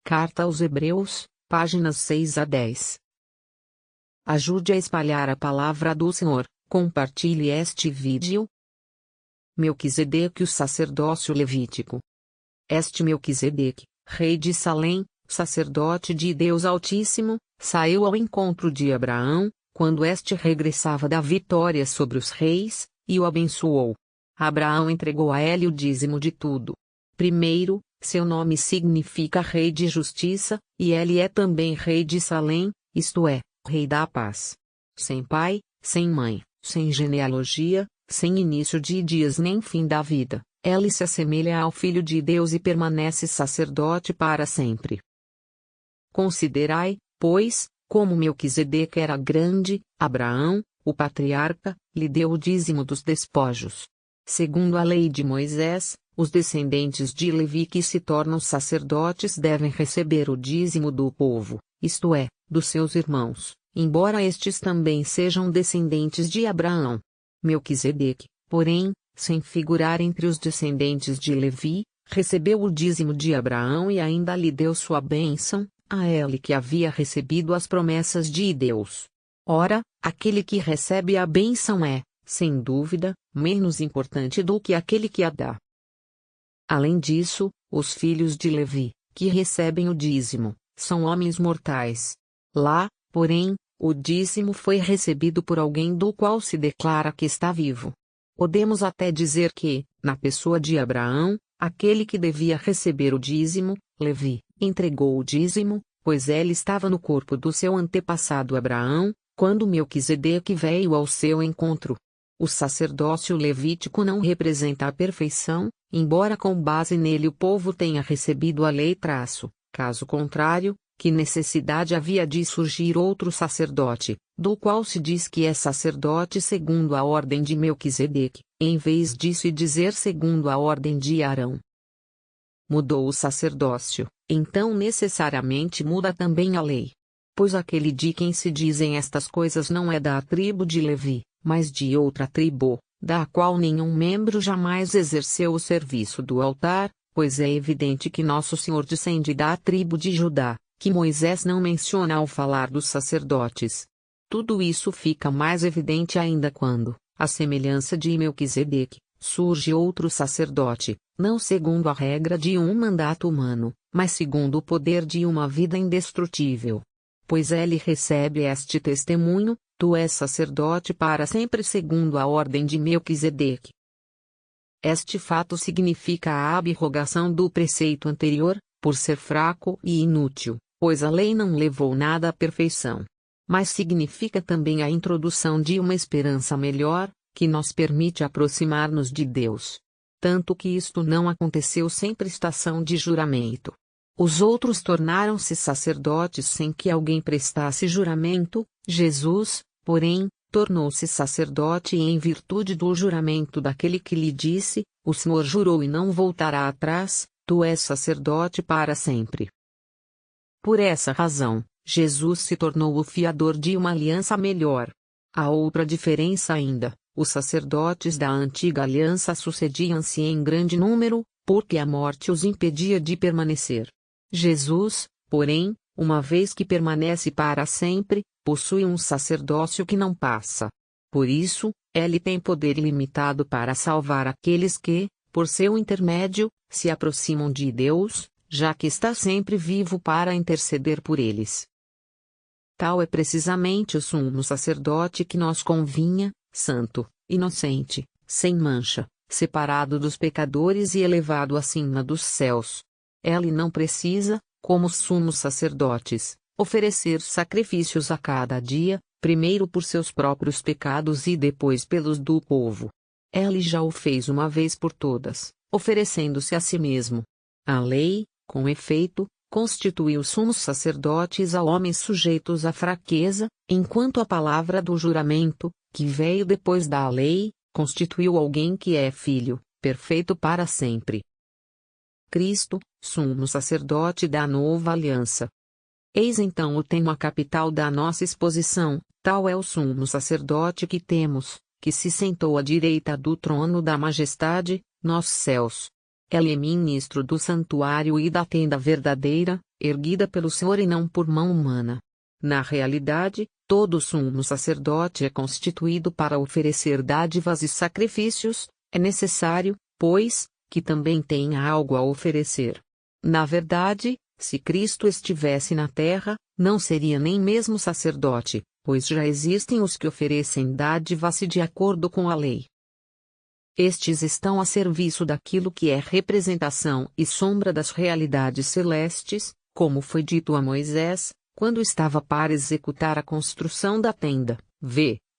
Carta aos Hebreus, páginas 6 a 10. Ajude a espalhar a palavra do Senhor, compartilhe este vídeo. Melquisedeque, o sacerdócio levítico. Este Melquisedeque, rei de Salém, sacerdote de Deus Altíssimo, saiu ao encontro de Abraão, quando este regressava da vitória sobre os reis, e o abençoou. Abraão entregou a ele o dízimo de tudo. Primeiro, seu nome significa Rei de Justiça, e ele é também Rei de Salém, isto é, Rei da Paz. Sem pai, sem mãe, sem genealogia, sem início de dias nem fim da vida, ele se assemelha ao Filho de Deus e permanece sacerdote para sempre. Considerai, pois, como Melquisedeque era grande, Abraão, o patriarca, lhe deu o dízimo dos despojos. Segundo a lei de Moisés, os descendentes de Levi que se tornam sacerdotes devem receber o dízimo do povo, isto é, dos seus irmãos, embora estes também sejam descendentes de Abraão. Melquisedeque, porém, sem figurar entre os descendentes de Levi, recebeu o dízimo de Abraão e ainda lhe deu sua bênção, a ele que havia recebido as promessas de Deus. Ora, aquele que recebe a bênção é, sem dúvida, menos importante do que aquele que a dá. Além disso, os filhos de Levi, que recebem o dízimo, são homens mortais. Lá, porém, o dízimo foi recebido por alguém do qual se declara que está vivo. Podemos até dizer que, na pessoa de Abraão, aquele que devia receber o dízimo, Levi, entregou o dízimo, pois ele estava no corpo do seu antepassado Abraão, quando Melquisedeque veio ao seu encontro. O sacerdócio levítico não representa a perfeição, embora com base nele o povo tenha recebido a lei. Caso contrário, que necessidade havia de surgir outro sacerdote, do qual se diz que é sacerdote segundo a ordem de Melquisedeque, em vez disso e dizer segundo a ordem de Arão? Mudou o sacerdócio, então necessariamente muda também a lei. Pois aquele de quem se dizem estas coisas não é da tribo de Levi, mas de outra tribo, da qual nenhum membro jamais exerceu o serviço do altar, pois é evidente que nosso Senhor descende da tribo de Judá, que Moisés não menciona ao falar dos sacerdotes. Tudo isso fica mais evidente ainda quando, à semelhança de Melquisedeque, surge outro sacerdote, não segundo a regra de um mandato humano, mas segundo o poder de uma vida indestrutível. Pois ele recebe este testemunho: tu és sacerdote para sempre segundo a ordem de Melquisedeque. Este fato significa a abrogação do preceito anterior, por ser fraco e inútil, pois a lei não levou nada à perfeição. Mas significa também a introdução de uma esperança melhor, que nos permite aproximar-nos de Deus. Tanto que isto não aconteceu sem prestação de juramento. Os outros tornaram-se sacerdotes sem que alguém prestasse juramento, Jesus, porém, tornou-se sacerdote em virtude do juramento daquele que lhe disse: o Senhor jurou e não voltará atrás, tu és sacerdote para sempre. Por essa razão, Jesus se tornou o fiador de uma aliança melhor. Há outra diferença ainda: os sacerdotes da antiga aliança sucediam-se em grande número, porque a morte os impedia de permanecer. Jesus, porém, uma vez que permanece para sempre, possui um sacerdócio que não passa. Por isso, ele tem poder ilimitado para salvar aqueles que, por seu intermédio, se aproximam de Deus, já que está sempre vivo para interceder por eles. Tal é precisamente o sumo sacerdote que nos convinha, santo, inocente, sem mancha, separado dos pecadores e elevado acima dos céus. Ele não precisa, como os sumos sacerdotes, oferecer sacrifícios a cada dia, primeiro por seus próprios pecados e depois pelos do povo. Ele já o fez uma vez por todas, oferecendo-se a si mesmo. A lei, com efeito, constituiu sumos sacerdotes a homens sujeitos à fraqueza, enquanto a palavra do juramento, que veio depois da lei, constituiu alguém que é filho, perfeito para sempre. Cristo, sumo sacerdote da nova aliança. Eis então o tema capital da nossa exposição: tal é o sumo sacerdote que temos, que se sentou à direita do trono da majestade, nos céus. Ele é ministro do santuário e da tenda verdadeira, erguida pelo Senhor e não por mão humana. Na realidade, todo sumo sacerdote é constituído para oferecer dádivas e sacrifícios, é necessário, pois, que também tenha algo a oferecer. Na verdade, se Cristo estivesse na terra, não seria nem mesmo sacerdote, pois já existem os que oferecem dádivas de acordo com a lei. Estes estão a serviço daquilo que é representação e sombra das realidades celestes, como foi dito a Moisés, quando estava para executar a construção da tenda.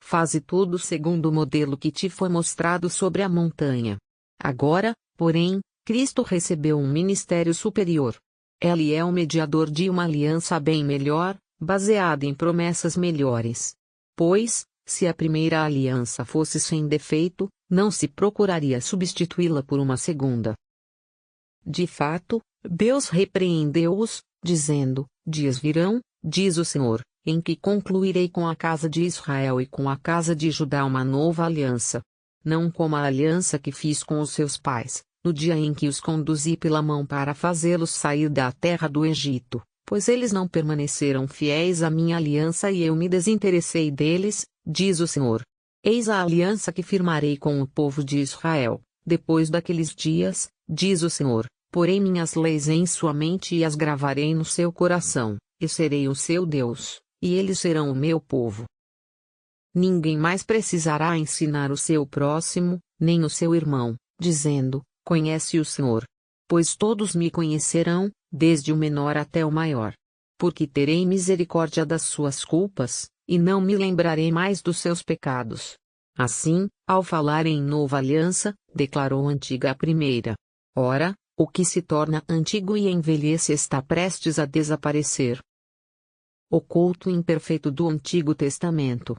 Faze tudo segundo o modelo que te foi mostrado sobre a montanha. Agora, porém, Cristo recebeu um ministério superior. Ele é o mediador de uma aliança bem melhor, baseada em promessas melhores. Pois, se a primeira aliança fosse sem defeito, não se procuraria substituí-la por uma segunda. De fato, Deus repreendeu-os, dizendo: Dias virão, diz o Senhor, em que concluirei com a casa de Israel e com a casa de Judá uma nova aliança. Não como a aliança que fiz com os seus pais, no dia em que os conduzi pela mão para fazê-los sair da terra do Egito, pois eles não permaneceram fiéis à minha aliança e eu me desinteressei deles, diz o Senhor. Eis a aliança que firmarei com o povo de Israel, depois daqueles dias, diz o Senhor, porei minhas leis em sua mente e as gravarei no seu coração, e serei o seu Deus, e eles serão o meu povo. Ninguém mais precisará ensinar o seu próximo, nem o seu irmão, dizendo: Conhece o Senhor. Pois todos me conhecerão, desde o menor até o maior. Porque terei misericórdia das suas culpas, e não me lembrarei mais dos seus pecados. Assim, ao falar em nova aliança, declarou antiga a primeira. Ora, o que se torna antigo e envelhece está prestes a desaparecer. O culto imperfeito do Antigo Testamento.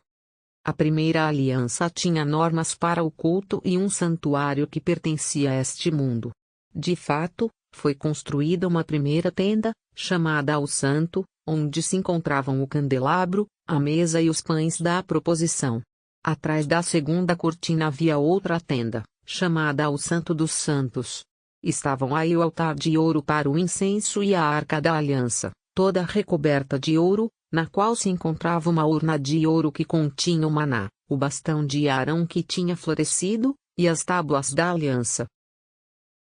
A primeira aliança tinha normas para o culto e um santuário que pertencia a este mundo. De fato, foi construída uma primeira tenda, chamada ao Santo, onde se encontravam o candelabro, a mesa e os pães da proposição. Atrás da segunda cortina havia outra tenda, chamada ao Santo dos Santos. Estavam aí o altar de ouro para o incenso e a arca da aliança, toda recoberta de ouro, na qual se encontrava uma urna de ouro que continha o maná, o bastão de Arão que tinha florescido, e as tábuas da aliança.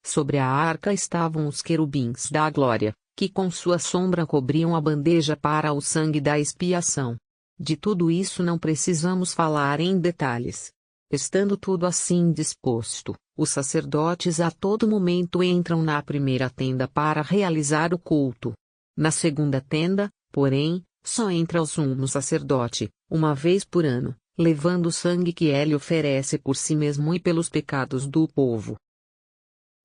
Sobre a arca estavam os querubins da glória, que com sua sombra cobriam a bandeja para o sangue da expiação. De tudo isso não precisamos falar em detalhes. Estando tudo assim disposto, os sacerdotes a todo momento entram na primeira tenda para realizar o culto. Na segunda tenda, porém, só entra o sumo sacerdote, uma vez por ano, levando o sangue que ele oferece por si mesmo e pelos pecados do povo.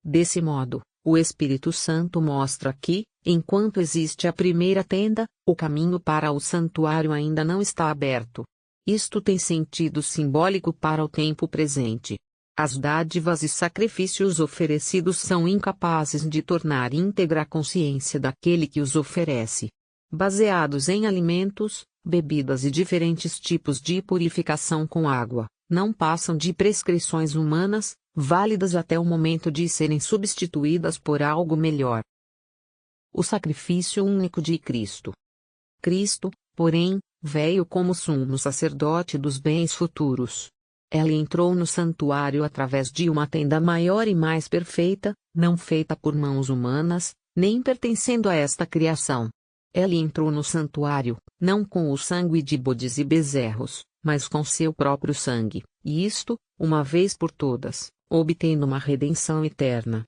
Desse modo, o Espírito Santo mostra que, enquanto existe a primeira tenda, o caminho para o santuário ainda não está aberto. Isto tem sentido simbólico para o tempo presente. As dádivas e sacrifícios oferecidos são incapazes de tornar íntegra a consciência daquele que os oferece. Baseados em alimentos, bebidas e diferentes tipos de purificação com água, não passam de prescrições humanas, válidas até o momento de serem substituídas por algo melhor. O sacrifício único de Cristo. Cristo, porém, veio como sumo sacerdote dos bens futuros. Ele entrou no santuário através de uma tenda maior e mais perfeita, não feita por mãos humanas, nem pertencendo a esta criação. Ele entrou no santuário, não com o sangue de bodes e bezerros, mas com seu próprio sangue, e isto, uma vez por todas, obtendo uma redenção eterna.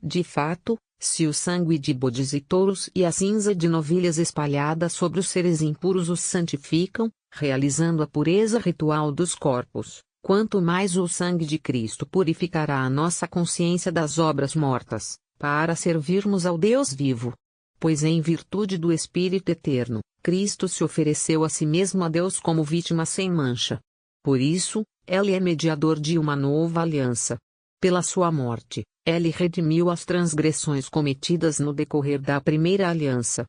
De fato, se o sangue de bodes e touros e a cinza de novilhas espalhada sobre os seres impuros os santificam, realizando a pureza ritual dos corpos, quanto mais o sangue de Cristo purificará a nossa consciência das obras mortas, para servirmos ao Deus vivo. Pois em virtude do Espírito Eterno, Cristo se ofereceu a si mesmo a Deus como vítima sem mancha. Por isso, ele é mediador de uma nova aliança. Pela sua morte, ele redimiu as transgressões cometidas no decorrer da primeira aliança.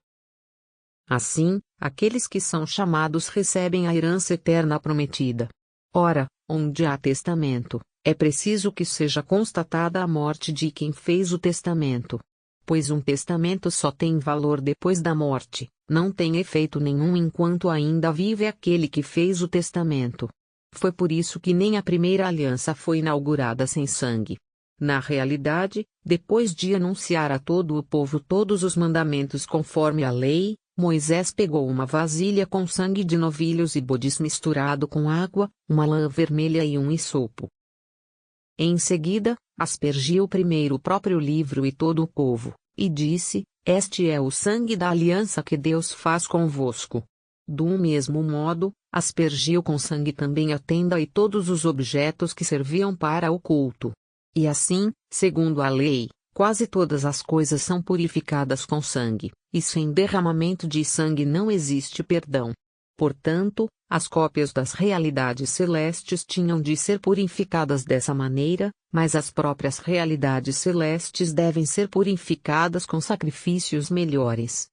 Assim, aqueles que são chamados recebem a herança eterna prometida. Ora, onde há testamento, é preciso que seja constatada a morte de quem fez o testamento. pois um testamento só tem valor depois da morte, não tem efeito nenhum enquanto ainda vive aquele que fez o testamento. Foi por isso que nem a primeira aliança foi inaugurada sem sangue. Na realidade, depois de anunciar a todo o povo todos os mandamentos conforme a lei, Moisés pegou uma vasilha com sangue de novilhos e bodes misturado com água, uma lã vermelha e um hisopo. Em seguida, aspergiu primeiro o próprio livro e todo o povo, e disse: Este é o sangue da aliança que Deus faz convosco. Do mesmo modo, aspergiu com sangue também a tenda e todos os objetos que serviam para o culto. E assim, segundo a lei, quase todas as coisas são purificadas com sangue, e sem derramamento de sangue não existe perdão. Portanto, as cópias das realidades celestes tinham de ser purificadas dessa maneira, mas as próprias realidades celestes devem ser purificadas com sacrifícios melhores.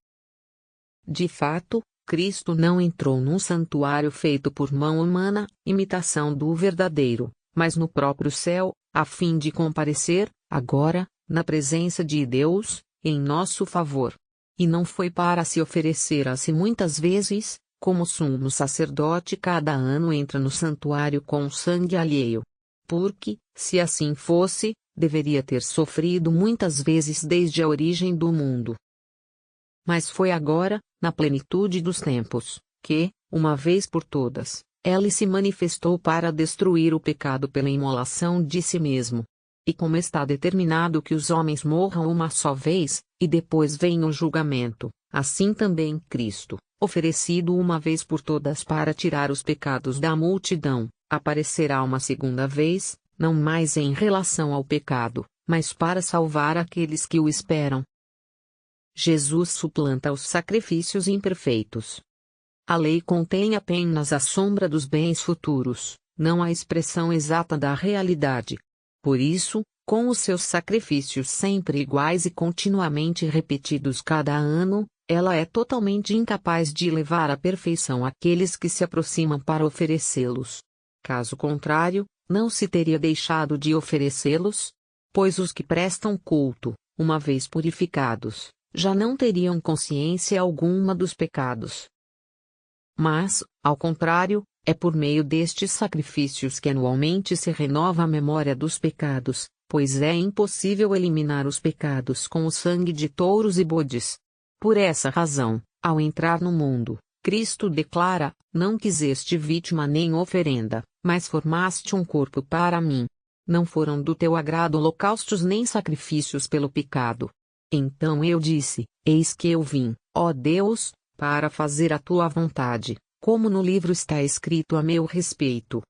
De fato, Cristo não entrou num santuário feito por mão humana, imitação do verdadeiro, mas no próprio céu, a fim de comparecer, agora, na presença de Deus, em nosso favor. E não foi para se oferecer a si muitas vezes, como o sumo sacerdote cada ano entra no santuário com sangue alheio. Porque, se assim fosse, deveria ter sofrido muitas vezes desde a origem do mundo. Mas foi agora, na plenitude dos tempos, que, uma vez por todas, ele se manifestou para destruir o pecado pela imolação de si mesmo. E como está determinado que os homens morram uma só vez, e depois venha o julgamento, assim também Cristo, oferecido uma vez por todas para tirar os pecados da multidão, aparecerá uma segunda vez, não mais em relação ao pecado, mas para salvar aqueles que o esperam. Jesus suplanta os sacrifícios imperfeitos. A lei contém apenas a sombra dos bens futuros, não a expressão exata da realidade. Por isso, com os seus sacrifícios sempre iguais e continuamente repetidos cada ano, ela é totalmente incapaz de levar à perfeição aqueles que se aproximam para oferecê-los. Caso contrário, não se teria deixado de oferecê-los, pois os que prestam culto, uma vez purificados, já não teriam consciência alguma dos pecados. Mas, ao contrário, é por meio destes sacrifícios que anualmente se renova a memória dos pecados, pois é impossível eliminar os pecados com o sangue de touros e bodes. Por essa razão, ao entrar no mundo, Cristo declara: Não quiseste vítima nem oferenda, mas formaste um corpo para mim. Não foram do teu agrado holocaustos nem sacrifícios pelo pecado. Então eu disse: Eis que eu vim, ó Deus, para fazer a tua vontade, como no livro está escrito a meu respeito.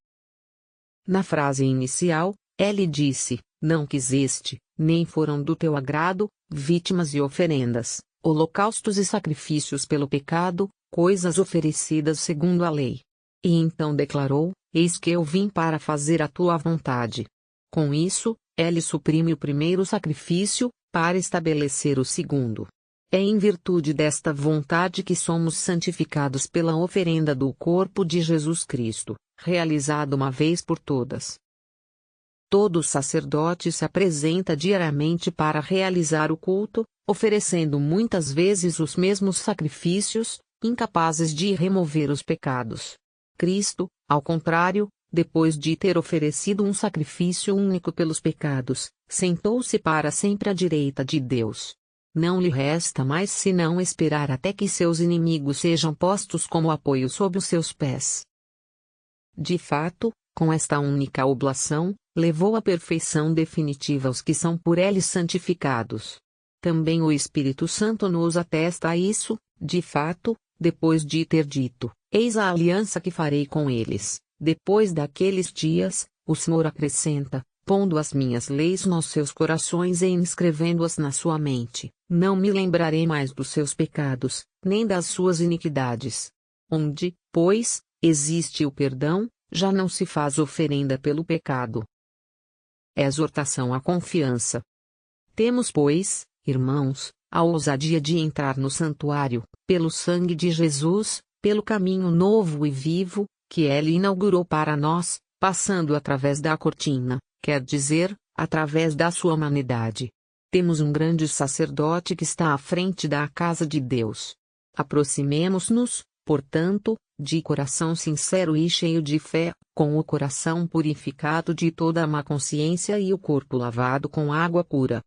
Na frase inicial, ele disse: Não quiseste, nem foram do teu agrado, vítimas e oferendas, holocaustos e sacrifícios pelo pecado, coisas oferecidas segundo a lei. E então declarou: Eis que eu vim para fazer a tua vontade. Com isso, ele suprime o primeiro sacrifício, para estabelecer o segundo. É em virtude desta vontade que somos santificados pela oferenda do corpo de Jesus Cristo, realizada uma vez por todas. Todo sacerdote se apresenta diariamente para realizar o culto, oferecendo muitas vezes os mesmos sacrifícios, incapazes de remover os pecados. Cristo, ao contrário, depois de ter oferecido um sacrifício único pelos pecados, sentou-se para sempre à direita de Deus. Não lhe resta mais senão esperar até que seus inimigos sejam postos como apoio sob os seus pés. De fato, com esta única oblação, levou à perfeição definitiva os que são por ele santificados. Também o Espírito Santo nos atesta a isso, de fato, depois de ter dito: Eis a aliança que farei com eles, depois daqueles dias, o Senhor acrescenta, pondo as minhas leis nos seus corações e inscrevendo-as na sua mente, não me lembrarei mais dos seus pecados, nem das suas iniquidades. Onde, pois, existe o perdão, já não se faz oferenda pelo pecado. Exortação à confiança. Temos, pois, irmãos, a ousadia de entrar no santuário, pelo sangue de Jesus, pelo caminho novo e vivo, que ele inaugurou para nós, passando através da cortina, quer dizer, através da sua humanidade. Temos um grande sacerdote que está à frente da casa de Deus. Aproximemo-nos, portanto, de coração sincero e cheio de fé, com o coração purificado de toda a má consciência e o corpo lavado com água pura.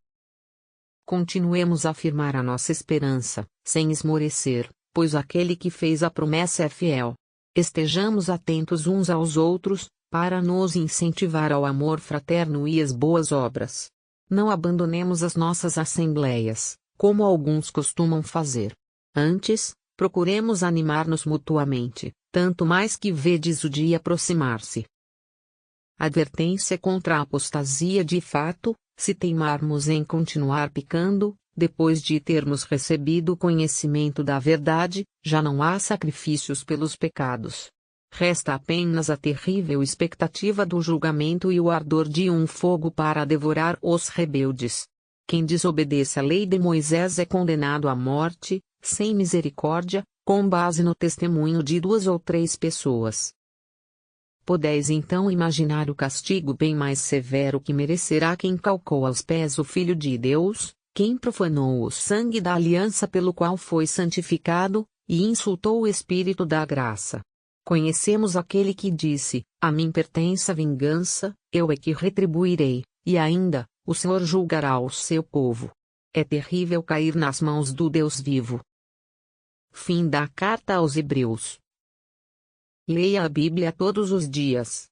Continuemos a afirmar a nossa esperança, sem esmorecer, pois aquele que fez a promessa é fiel. Estejamos atentos uns aos outros, para nos incentivar ao amor fraterno e às boas obras. Não abandonemos as nossas assembleias, como alguns costumam fazer. Antes, procuremos animar-nos mutuamente, tanto mais que vedes o dia aproximar-se. Advertência contra a apostasia. De fato, se teimarmos em continuar pecando, depois de termos recebido o conhecimento da verdade, já não há sacrifícios pelos pecados. Resta apenas a terrível expectativa do julgamento e o ardor de um fogo para devorar os rebeldes. Quem desobedeça a lei de Moisés é condenado à morte, sem misericórdia, com base no testemunho de 2 ou 3 pessoas. Podeis então imaginar o castigo bem mais severo que merecerá quem calcou aos pés o Filho de Deus, quem profanou o sangue da aliança pelo qual foi santificado, e insultou o Espírito da graça. Conhecemos aquele que disse: a mim pertence a vingança, eu é que retribuirei, e ainda, o Senhor julgará o seu povo. É terrível cair nas mãos do Deus vivo. Fim da carta aos Hebreus. Leia a Bíblia todos os dias.